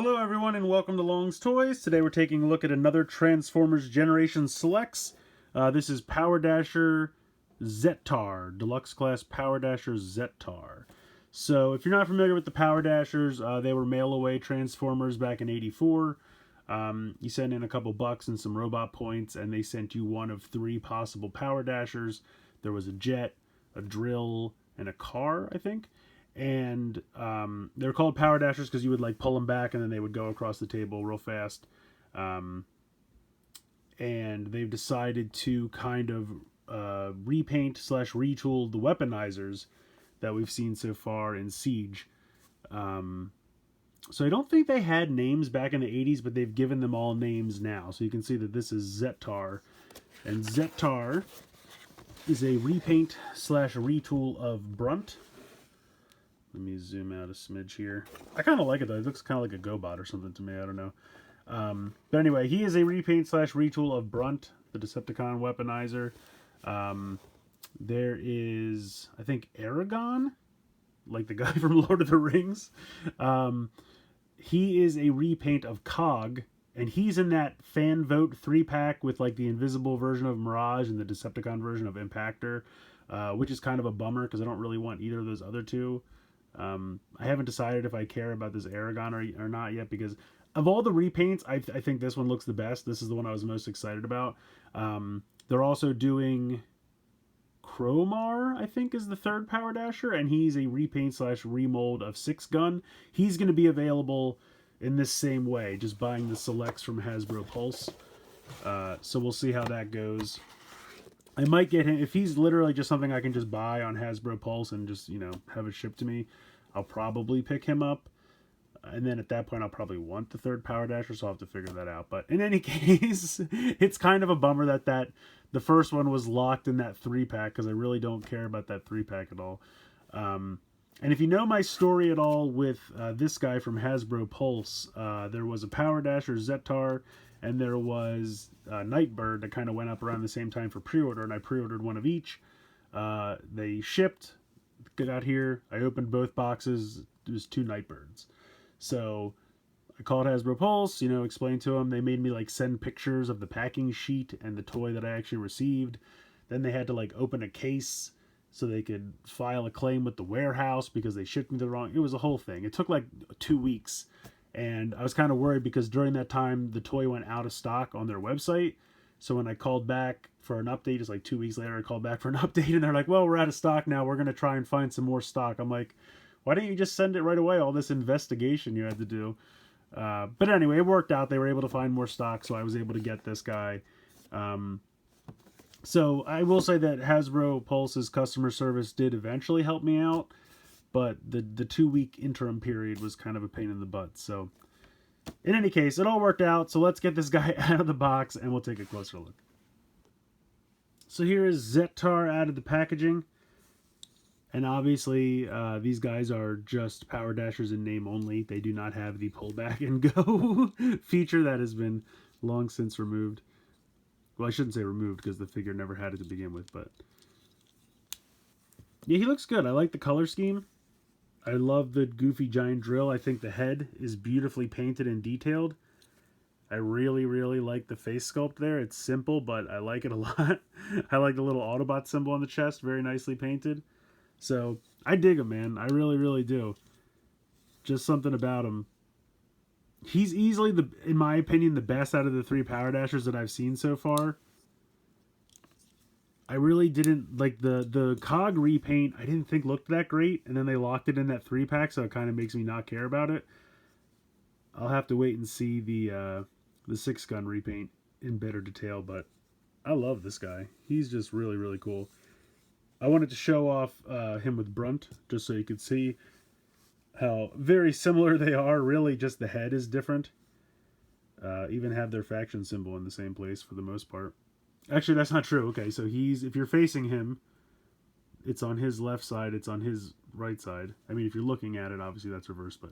Hello everyone and welcome to Long's Toys. Today we're taking a look at another Transformers Generation Selects. This is PowerDasher Zetar, Deluxe Class PowerDasher Zetar. So if you're not familiar with the PowerDashers, they were mail-away Transformers back in '84. You sent in a couple bucks and some robot points and they sent you one of three possible PowerDashers. There was a jet, a drill, and a car, I think. And they're called PowerDashers because you would like pull them back and then they would go across the table real fast. And they've decided to kind of repaint / retool the weaponizers that we've seen so far in Siege. So I don't think they had names back in the 80s, but they've given them all names now. So you can see that this is Zetar. And Zetar is a repaint / retool of Brunt. Let me zoom out a smidge here. I kind of like it though. It looks kind of like a GoBot or something to me. I don't know. But anyway, he is a repaint / retool of Brunt, the Decepticon weaponizer. There is, I think, Aragon, like the guy from Lord of the Rings. He is a repaint of Cog, and he's in that fan vote 3-pack with like the invisible version of Mirage and the Decepticon version of Impactor, which is kind of a bummer because I don't really want either of those other two. I haven't decided if I care about this Aragon or not yet, because of all the repaints, I think this one looks the best. This is the one I was most excited about. They're also doing Cromar, I think, is the third PowerDasher, and he's a repaint / remold of 6-Gun. He's going to be available in this same way, just buying the selects from Hasbro Pulse. So we'll see how that goes. I might get him, if he's literally just something I can just buy on Hasbro Pulse and just, you know, have it shipped to me, I'll probably pick him up. And then at that point, I'll probably want the third PowerDasher, so I'll have to figure that out. But in any case, it's kind of a bummer that the first one was locked in that 3-pack, because I really don't care about that 3-pack at all. And if you know my story at all with this guy from Hasbro Pulse, there was a PowerDasher Zetar, and there was Nightbird that kind of went up around the same time for pre-order, and I pre-ordered one of each. They shipped, got here, I opened both boxes, it was 2 Nightbirds. So I called Hasbro Pulse, you know, explained to them. They made me like send pictures of the packing sheet and the toy that I actually received. Then they had to like open a case so they could file a claim with the warehouse because they shipped me the wrong. It was a whole thing. It took like 2 weeks. And I was kind of worried because during that time, the toy went out of stock on their website. So when I called back for an update, just like 2 weeks later, I called back for an update and they're like, well, we're out of stock now. We're going to try and find some more stock. I'm like, why didn't you just send it right away? All this investigation you had to do. But anyway, it worked out. They were able to find more stock, so I was able to get this guy. So I will say that Hasbro Pulse's customer service did eventually help me out, but the 2-week interim period was kind of a pain in the butt. So in any case, it all worked out. So let's get this guy out of the box and we'll take a closer look. So here is Zetar out of the packaging. And obviously, these guys are just PowerDashers in name only. They do not have the pull back and go feature that has been long since removed. Well, I shouldn't say removed because the figure never had it to begin with, but yeah, he looks good. I like the color scheme. I love the goofy giant drill. I think the head is beautifully painted and detailed. I really, really like the face sculpt there. It's simple, but I like it a lot. I like the little Autobot symbol on the chest, very nicely painted. So, I dig him, man. I really, really do. Just something about him. He's easily, in my opinion, the best out of the 3 PowerDashers that I've seen so far. I really didn't, like, the Cog repaint, I didn't think looked that great. And then they locked it in that 3-pack, so it kind of makes me not care about it. I'll have to wait and see the 6-Gun repaint in better detail, but I love this guy. He's just really, really cool. I wanted to show off him with Brunt, just so you could see how very similar they are. Really, just the head is different. Even have their faction symbol in the same place for the most part. Actually, that's not true. Okay, so if you're facing him, it's on his left side, it's on his right side. I mean, if you're looking at it, obviously that's reversed, but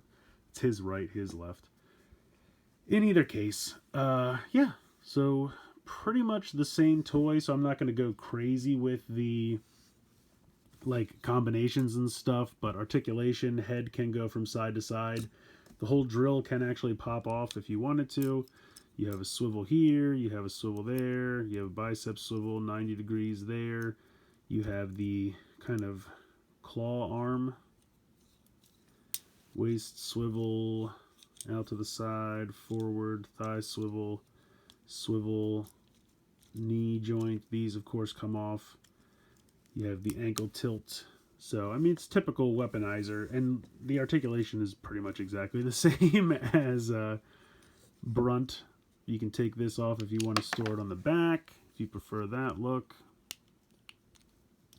it's his right, his left. In either case, yeah, so pretty much the same toy, so I'm not going to go crazy with the like combinations and stuff, but articulation, head can go from side to side. The whole drill can actually pop off if you wanted to. You have a swivel here, you have a swivel there, you have a bicep swivel 90 degrees there. You have the kind of claw arm, waist swivel out to the side, forward, thigh swivel, swivel, knee joint. These, of course, come off. You have the ankle tilt. So, I mean, it's typical weaponizer, and the articulation is pretty much exactly the same as Brunt. You can take this off if you want to store it on the back, if you prefer that look.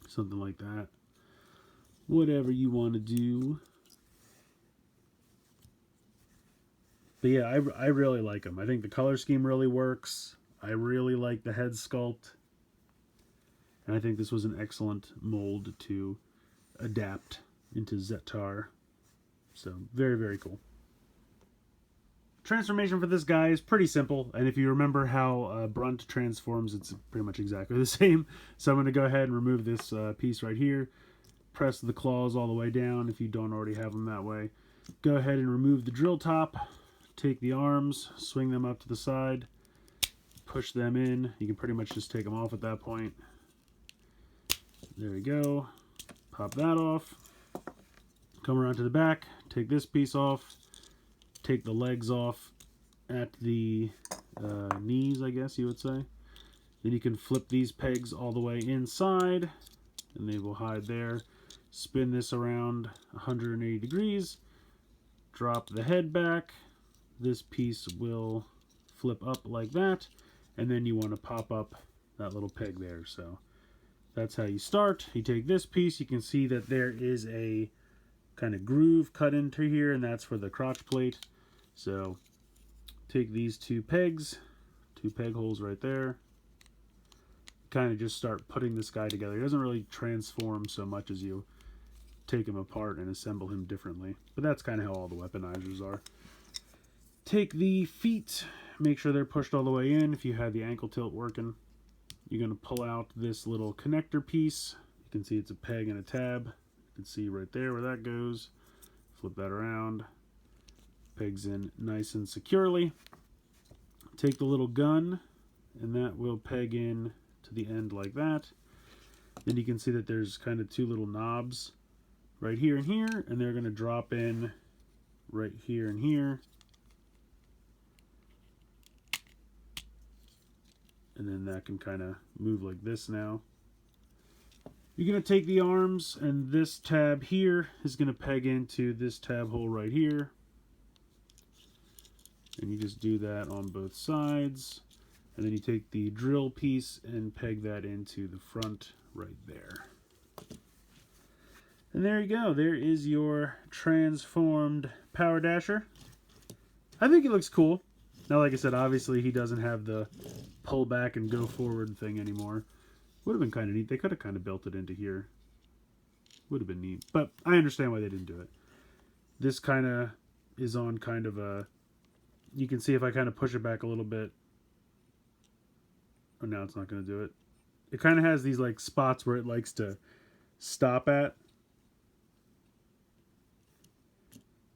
Something like that. Whatever you want to do. But yeah, I really like them. I think the color scheme really works. I really like the head sculpt. And I think this was an excellent mold to adapt into Zetar. So, very, very cool. Transformation for this guy is pretty simple. And if you remember how Brunt transforms, it's pretty much exactly the same. So I'm going to go ahead and remove this piece right here. Press the claws all the way down if you don't already have them that way. Go ahead and remove the drill top. Take the arms, swing them up to the side, push them in. You can pretty much just take them off at that point. There we go. Pop that off. Come around to the back, take this piece off, take the legs off at the knees, I guess you would say. Then you can flip these pegs all the way inside, and they will hide there. Spin this around 180 degrees. Drop the head back. This piece will flip up like that, and then you want to pop up that little peg there. So that's how you start. You take this piece, you can see that there is a kind of groove cut into here, and that's for the crotch plate. So take these two pegs, two peg holes right there, kind of just start putting this guy together. He doesn't really transform so much as you take him apart and assemble him differently, but that's kind of how all the weaponizers are. Take the feet, make sure they're pushed all the way in. If you had the ankle tilt working, you're going to pull out this little connector piece. You can see it's a peg and a tab. You can see right there where that goes. Flip that around. Pegs in nice and securely. Take the little gun, and that will peg in to the end like that. Then you can see that there's kind of two little knobs right here and here, and they're going to drop in right here and here. And then that can kind of move like this now. You're going to take the arms, and this tab here is going to peg into this tab hole right here. And you just do that on both sides. And then you take the drill piece and peg that into the front right there. And there you go. There is your transformed PowerDasher. I think it looks cool. Now, like I said, obviously he doesn't have the pull back and go forward thing anymore. Would have been kind of neat. They could have kind of built it into here. Would have been neat. But I understand why they didn't do it. This kind of is on kind of a... You can see if I kind of push it back a little bit. Oh, now it's not going to do it. It kind of has these like spots where it likes to stop at.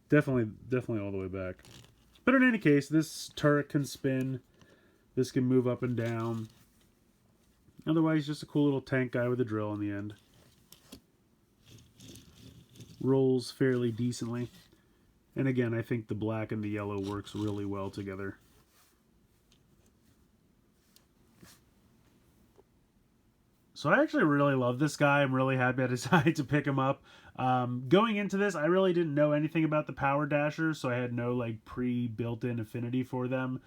Definitely all the way back. But in any case, this turret can spin. This can move up and down. Otherwise, just a cool little tank guy with a drill in the end. Rolls fairly decently. And again, I think the black and the yellow works really well together. So I actually really love this guy. I'm really happy I decided to pick him up. Going into this, I really didn't know anything about the PowerDasher, so I had no like pre-built-in affinity for them.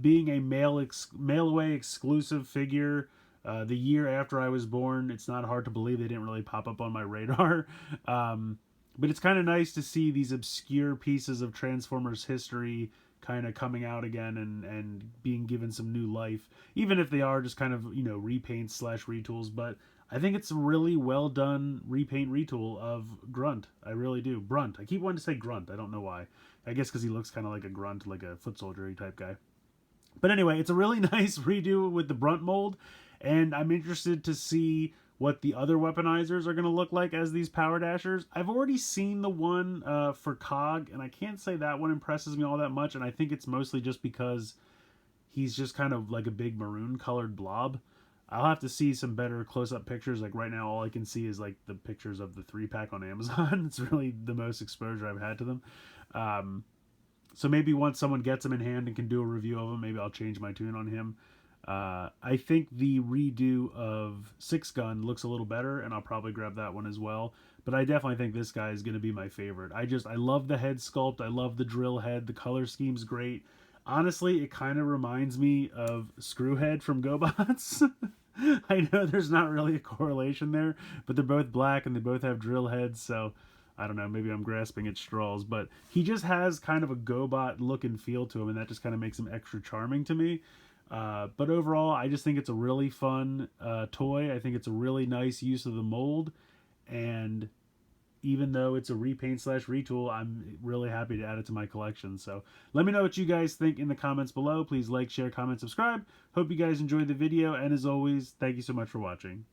Being a mail-away exclusive figure, the year after I was born, it's not hard to believe they didn't really pop up on my radar. But it's kind of nice to see these obscure pieces of Transformers history kind of coming out again and being given some new life, even if they are just kind of, you know, repaints / retools. But I think it's a really well done repaint retool of Grunt. I really do. Brunt. I keep wanting to say Grunt. I don't know why. I guess because he looks kind of like a grunt, like a foot soldier type guy. But anyway, it's a really nice redo with the Brunt mold, and I'm interested to see what the other weaponizers are going to look like as these PowerDashers. I've already seen the one for Cog, and I can't say that one impresses me all that much, and I think it's mostly just because he's just kind of like a big maroon colored blob. I'll have to see some better close-up pictures. Like right now, all I can see is like the pictures of the 3-pack on Amazon. It's really the most exposure I've had to them. So maybe once someone gets him in hand and can do a review of him, maybe I'll change my tune on him. I think the redo of 6-Gun looks a little better, and I'll probably grab that one as well. But I definitely think this guy is going to be my favorite. I love the head sculpt. I love the drill head. The color scheme's great. Honestly, it kind of reminds me of Screwhead from GoBots. I know there's not really a correlation there, but they're both black and they both have drill heads, so I don't know, maybe I'm grasping at straws, but he just has kind of a GoBot look and feel to him, and that just kind of makes him extra charming to me. But overall, I just think it's a really fun toy. I think it's a really nice use of the mold, and even though it's a repaint slash retool, I'm really happy to add it to my collection. So let me know what you guys think in the comments below. Please like, share, comment, subscribe. Hope you guys enjoyed the video, and as always, thank you so much for watching.